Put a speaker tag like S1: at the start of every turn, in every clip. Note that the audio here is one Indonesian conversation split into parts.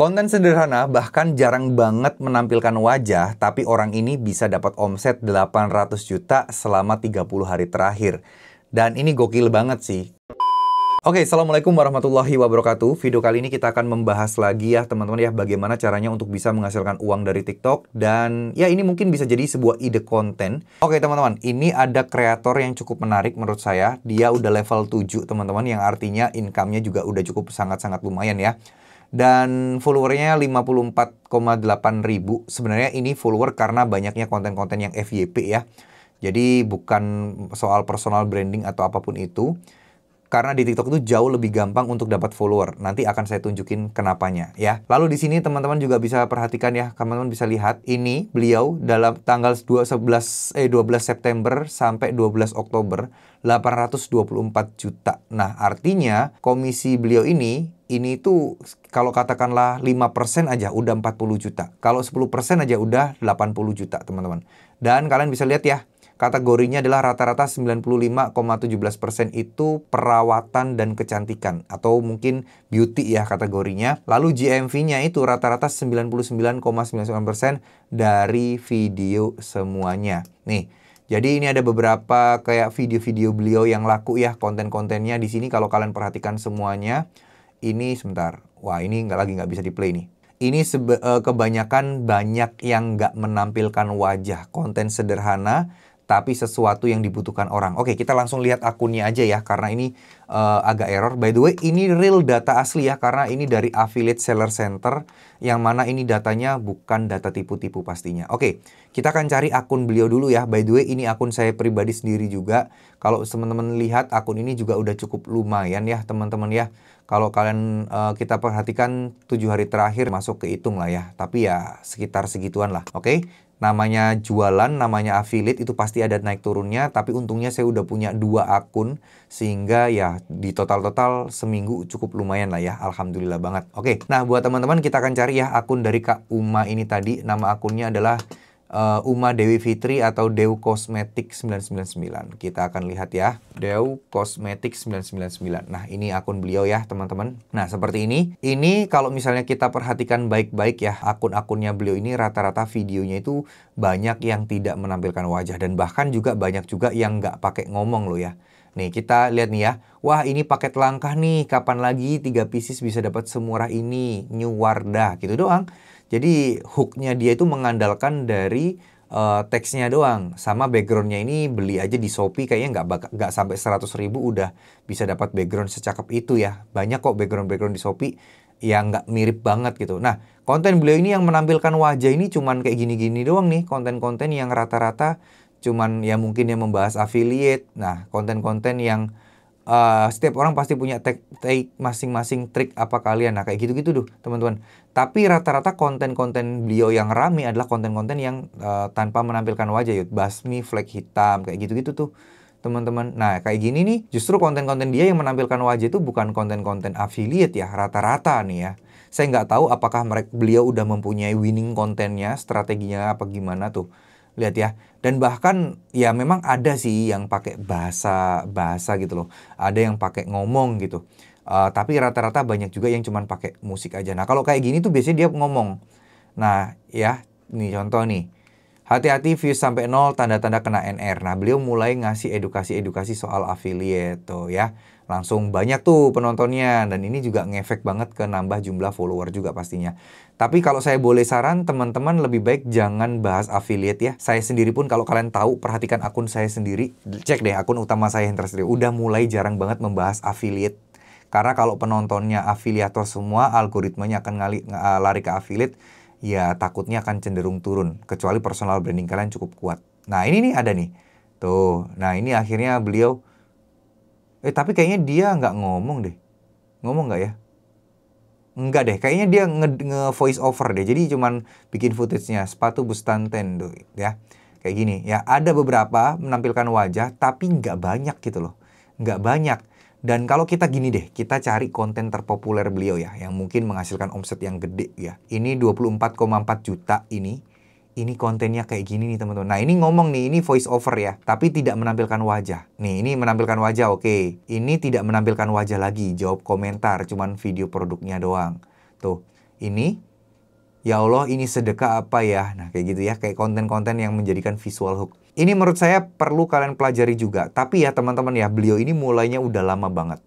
S1: Konten sederhana bahkan jarang banget menampilkan wajah, tapi orang ini bisa dapat omset 800 juta selama 30 hari terakhir. Dan ini gokil banget sih. Oke, Assalamualaikum warahmatullahi wabarakatuh. Video kali ini kita akan membahas lagi ya teman-teman ya, bagaimana caranya untuk bisa menghasilkan uang dari TikTok. Dan ya ini mungkin bisa jadi sebuah ide konten. Oke teman-teman, ini ada kreator yang cukup menarik menurut saya. Dia udah level 7 teman-teman, yang artinya income-nya juga udah cukup sangat-sangat lumayan ya. Dan followernya 54,8 ribu. Sebenarnya ini follower karena banyaknya konten-konten yang FYP ya. Jadi bukan soal personal branding atau apapun itu. Karena di TikTok itu jauh lebih gampang untuk dapat follower. Nanti akan saya tunjukin kenapanya ya. Lalu di sini teman-teman juga bisa perhatikan ya. Teman-teman bisa lihat ini beliau dalam tanggal 12 September sampai 12 Oktober 824 juta. Nah, artinya komisi beliau ini tuh kalau katakanlah 5% aja udah 40 juta. Kalau 10% aja udah 80 juta, teman-teman. Dan kalian bisa lihat ya, kategorinya adalah rata-rata 95,17% itu perawatan dan kecantikan. Atau mungkin beauty ya kategorinya. Lalu GMV-nya itu rata-rata 99,99% dari video semuanya. Nih, jadi ini ada beberapa kayak video-video beliau yang laku ya, konten-kontennya di sini kalau kalian perhatikan semuanya. Ini sebentar, wah ini nggak bisa di play nih. Ini kebanyakan banyak yang nggak menampilkan wajah, konten sederhana, tapi sesuatu yang dibutuhkan orang. Oke, kita langsung lihat akunnya aja ya, karena ini agak error. By the way, ini real data asli ya, karena ini dari Affiliate Seller Center, yang mana ini datanya bukan data tipu-tipu pastinya. Oke, kita akan cari akun beliau dulu ya. By the way, ini akun saya pribadi sendiri juga. Kalau teman-teman lihat, akun ini juga udah cukup lumayan ya, teman-teman ya. Kalau kalian kita perhatikan 7 hari terakhir masuk kehitung lah ya. Tapi ya sekitar segituan lah. Oke. Namanya jualan, namanya affiliate itu pasti ada naik turunnya. Tapi untungnya saya udah punya 2 akun. Sehingga ya di total-total seminggu cukup lumayan lah ya. Alhamdulillah banget. Oke. Nah buat teman-teman kita akan cari ya akun dari Kak Uma ini tadi. Nama akunnya adalah Uma Dewi Fitri atau Dew Cosmetic 999. Kita akan lihat ya, Dew Cosmetic 999. Nah, ini akun beliau ya, teman-teman. Nah, seperti ini. Ini kalau misalnya kita perhatikan baik-baik ya, akun-akunnya beliau ini rata-rata videonya itu banyak yang tidak menampilkan wajah. Dan bahkan juga banyak juga yang nggak pakai ngomong loh ya. Nih, kita lihat nih ya. Wah, ini paket langkah nih. Kapan lagi 3 pieces bisa dapat semurah ini? New Wardah, gitu doang. Jadi hooknya dia itu mengandalkan dari teksnya doang. Sama backgroundnya ini beli aja di Shopee kayaknya nggak sampai 100 ribu udah bisa dapat background secakep itu ya. Banyak kok background-background di Shopee yang nggak mirip banget gitu. Nah, konten beliau ini yang menampilkan wajah ini cuman kayak gini-gini doang nih. Konten-konten yang rata-rata cuman ya mungkin yang membahas affiliate. Nah, konten-konten yang setiap orang pasti punya masing-masing trik apa kalian. Nah kayak gitu-gitu tuh teman-teman. Tapi rata-rata konten-konten beliau yang rame adalah konten-konten yang tanpa menampilkan wajah ya. Basmi, flag hitam, kayak gitu-gitu tuh teman-teman. Nah kayak gini nih, justru konten-konten dia yang menampilkan wajah itu bukan konten-konten affiliate ya, rata-rata nih ya. Saya nggak tahu apakah beliau udah mempunyai winning kontennya, strateginya apa gimana tuh. Lihat ya. Dan bahkan ya memang ada sih yang pakai bahasa gitu loh. Ada yang pakai ngomong gitu. Tapi rata-rata banyak juga yang cuman pakai musik aja. Nah kalau kayak gini tuh biasanya dia ngomong. Nah ya, nih contoh nih. Hati-hati views sampai 0, tanda-tanda kena NR. Nah beliau mulai ngasih edukasi-edukasi soal affiliate tuh ya. Langsung banyak tuh penontonnya. Dan ini juga ngefek banget ke nambah jumlah follower juga pastinya. Tapi kalau saya boleh saran, teman-teman lebih baik jangan bahas affiliate ya. Saya sendiri pun kalau kalian tahu, perhatikan akun saya sendiri. Cek deh akun utama saya yang tersendiri. Udah mulai jarang banget membahas affiliate. Karena kalau penontonnya afiliator semua, algoritmanya akan lari ke affiliate. Ya takutnya akan cenderung turun. Kecuali personal branding kalian cukup kuat. Nah ini nih ada nih. Tuh, nah ini akhirnya beliau. Tapi kayaknya dia nggak ngomong deh. Ngomong nggak ya? Enggak deh, kayaknya dia nge-voice over deh. Jadi cuman bikin footage-nya, sepatu Bustanten tuh ya. Kayak gini, ya ada beberapa menampilkan wajah, tapi nggak banyak gitu loh. Nggak banyak. Dan kalau kita gini deh, kita cari konten terpopuler beliau ya, yang mungkin menghasilkan omset yang gede ya. Ini 24,4 juta ini. Ini kontennya kayak gini nih teman-teman. Nah ini ngomong nih, ini voice over ya. Tapi tidak menampilkan wajah. Nih ini menampilkan wajah, oke. Ini tidak menampilkan wajah lagi, jawab komentar. Cuman video produknya doang. Tuh, ini, ya Allah ini sedekah apa ya? Nah kayak gitu ya, kayak konten-konten yang menjadikan visual hook. Ini menurut saya perlu kalian pelajari juga. Tapi ya teman-teman ya, beliau ini mulainya udah lama banget.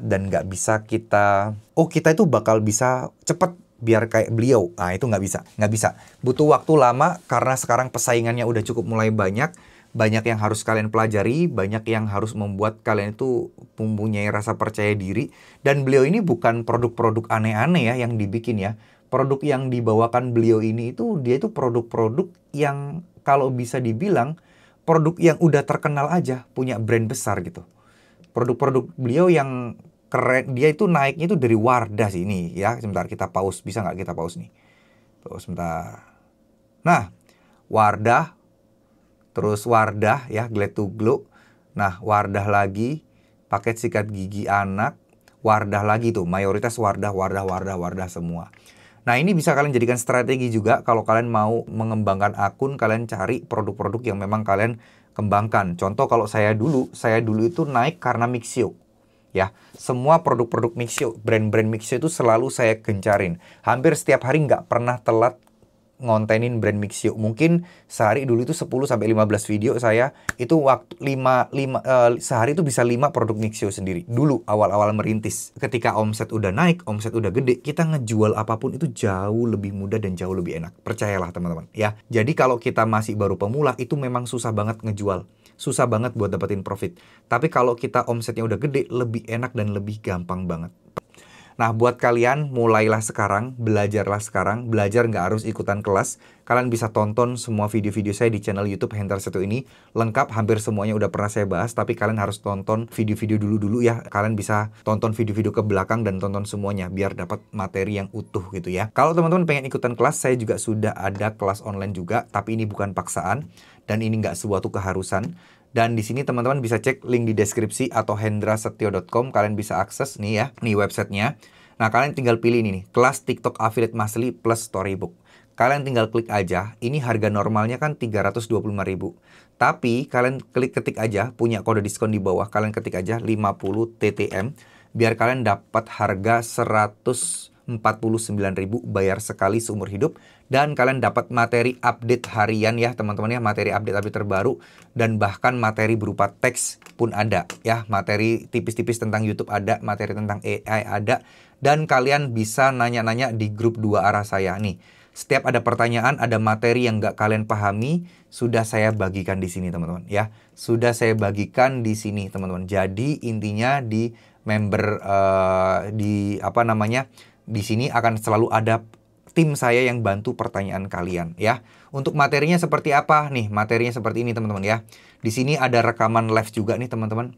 S1: Dan nggak bisa kita, kita itu bakal bisa cepet biar kayak beliau. Nah itu nggak bisa. Butuh waktu lama karena sekarang persaingannya udah cukup mulai banyak yang harus kalian pelajari, banyak yang harus membuat kalian itu mempunyai rasa percaya diri. Dan beliau ini bukan produk-produk aneh-aneh ya yang dibikin ya. Produk yang dibawakan beliau ini itu, dia itu produk-produk yang kalau bisa dibilang produk yang udah terkenal aja, punya brand besar gitu. Produk-produk beliau yang keren, dia itu naiknya itu dari Wardah sih ini ya. Sebentar kita pause, bisa nggak kita pause nih? Tuh sebentar. Nah, Wardah, terus Wardah ya, Glad to Glow. Nah, Wardah lagi, paket sikat gigi anak, Wardah lagi tuh, mayoritas Wardah semua. Nah, ini bisa kalian jadikan strategi juga kalau kalian mau mengembangkan akun, kalian cari produk-produk yang memang kalian kembangkan. Contoh kalau saya dulu itu naik karena Mixio. Ya, semua produk-produk Mixio, brand-brand Mixio itu selalu saya gencarin. Hampir setiap hari nggak pernah telat ngontenin brand Mixio. Mungkin sehari dulu itu 10-15 video saya, itu waktu sehari itu bisa 5 produk Mixio sendiri. Dulu awal-awal merintis. Ketika omset udah naik, omset udah gede, kita ngejual apapun itu jauh lebih mudah dan jauh lebih enak. Percayalah teman-teman ya. Jadi kalau kita masih baru pemula, itu memang susah banget ngejual. Susah banget buat dapetin profit. Tapi kalau kita omsetnya udah gede, lebih enak dan lebih gampang banget. Nah, buat kalian, mulailah sekarang, belajarlah sekarang, belajar nggak harus ikutan kelas. Kalian bisa tonton semua video-video saya di channel YouTube Hendra Setu ini. Lengkap, hampir semuanya udah pernah saya bahas, tapi kalian harus tonton video-video dulu ya. Kalian bisa tonton video-video ke belakang dan tonton semuanya, biar dapat materi yang utuh gitu ya. Kalau teman-teman pengen ikutan kelas, saya juga sudah ada kelas online juga, tapi ini bukan paksaan, dan ini nggak suatu keharusan. Dan di sini teman-teman bisa cek link di deskripsi atau hendrasetio.com. Kalian bisa akses nih ya, nih websitenya. Nah, kalian tinggal pilih ini nih, kelas TikTok Affiliate Mastery plus Storybook. Kalian tinggal klik aja, ini harga normalnya kan 325.000. Tapi kalian ketik aja, punya kode diskon di bawah, kalian ketik aja 50 TTM. Biar kalian dapat harga 149.000 bayar sekali seumur hidup. Dan kalian dapat materi update harian ya teman-teman ya, materi update terbaru. Dan bahkan materi berupa teks pun ada ya, materi tipis-tipis tentang YouTube ada, materi tentang AI ada. Dan kalian bisa nanya-nanya di grup 2 arah saya nih. Setiap ada pertanyaan, ada materi yang nggak kalian pahami, sudah saya bagikan di sini teman-teman ya. Sudah saya bagikan di sini teman-teman. Jadi intinya di member di sini akan selalu ada tim saya yang bantu pertanyaan kalian ya. Untuk materinya seperti apa nih? Materinya seperti ini teman-teman ya. Di sini ada rekaman live juga nih teman-teman.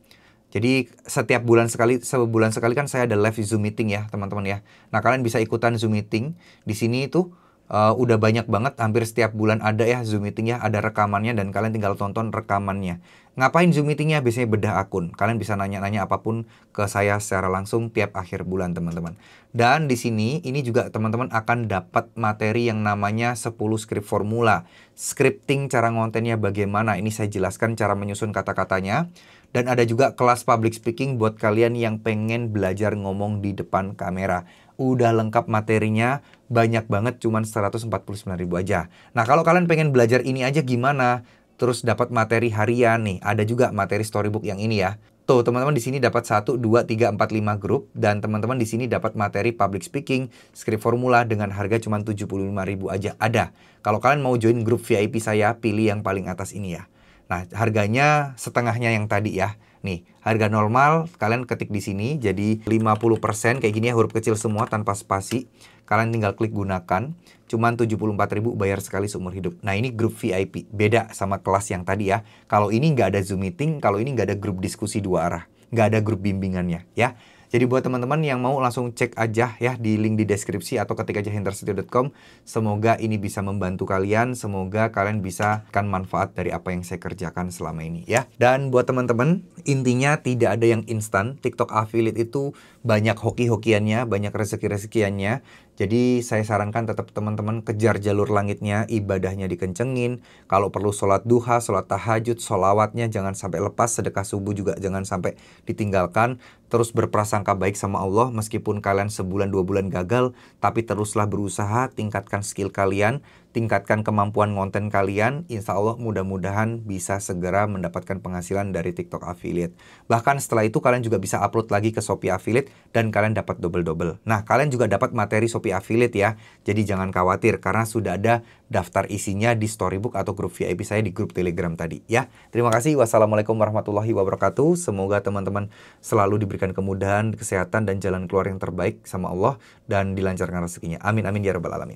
S1: Jadi setiap sebulan sekali kan saya ada live Zoom meeting ya teman-teman ya. Nah, kalian bisa ikutan Zoom meeting. Di sini itu udah banyak banget, hampir setiap bulan ada ya Zoom meeting ya, ada rekamannya dan kalian tinggal tonton rekamannya. Ngapain Zoom meetingnya? Biasanya bedah akun. Kalian bisa nanya-nanya apapun ke saya secara langsung tiap akhir bulan teman-teman. Dan di sini ini juga teman-teman akan dapat materi yang namanya 10 script formula. Scripting cara ngontennya bagaimana, ini saya jelaskan cara menyusun kata-katanya. Dan ada juga kelas public speaking buat kalian yang pengen belajar ngomong di depan kamera. Udah lengkap materinya, banyak banget, cuman 149.000 aja. Nah, kalau kalian pengen belajar ini aja gimana? Terus dapat materi harian nih, ada juga materi storybook yang ini ya. Tuh, teman-teman di sini dapat 1, 2, 3, 4, 5 grup. Dan teman-teman di sini dapat materi public speaking, script formula dengan harga cuma 75.000 aja ada. Kalau kalian mau join grup VIP saya, pilih yang paling atas ini ya. Nah, harganya setengahnya yang tadi ya. Nih, harga normal kalian ketik di sini jadi 50% kayak gini ya, huruf kecil semua tanpa spasi. Kalian tinggal klik gunakan. Cuman 74.000 bayar sekali seumur hidup. Nah, ini grup VIP. Beda sama kelas yang tadi ya. Kalau ini nggak ada Zoom meeting, kalau ini nggak ada grup diskusi 2 arah. Nggak ada grup bimbingannya ya. Jadi buat teman-teman yang mau langsung cek aja ya di link di deskripsi atau ketik aja hendrasetio.com. Semoga ini bisa membantu kalian. Semoga kalian bisa kan manfaat dari apa yang saya kerjakan selama ini ya. Dan buat teman-teman, intinya tidak ada yang instan. TikTok affiliate itu banyak hoki-hokiannya, banyak rezeki-rezekiannya. Jadi saya sarankan tetap teman-teman kejar jalur langitnya, ibadahnya dikencengin. Kalau perlu sholat duha, sholat tahajud, sholawatnya jangan sampai lepas, sedekah subuh juga jangan sampai ditinggalkan. Terus berprasangka baik sama Allah, meskipun kalian sebulan 2 bulan gagal, tapi teruslah berusaha, tingkatkan skill kalian, tingkatkan kemampuan konten kalian. Insya Allah mudah-mudahan bisa segera mendapatkan penghasilan dari TikTok Affiliate. Bahkan setelah itu kalian juga bisa upload lagi ke Shopee Affiliate dan kalian dapat double-double. Nah, kalian juga dapat materi Shopee Affiliate ya. Jadi jangan khawatir karena sudah ada daftar isinya di Storybook atau grup VIP saya di grup Telegram tadi ya. Terima kasih. Wassalamualaikum warahmatullahi wabarakatuh. Semoga teman-teman selalu diberikan kemudahan, kesehatan dan jalan keluar yang terbaik sama Allah dan dilancarkan rezekinya. Amin amin ya rabbal alamin.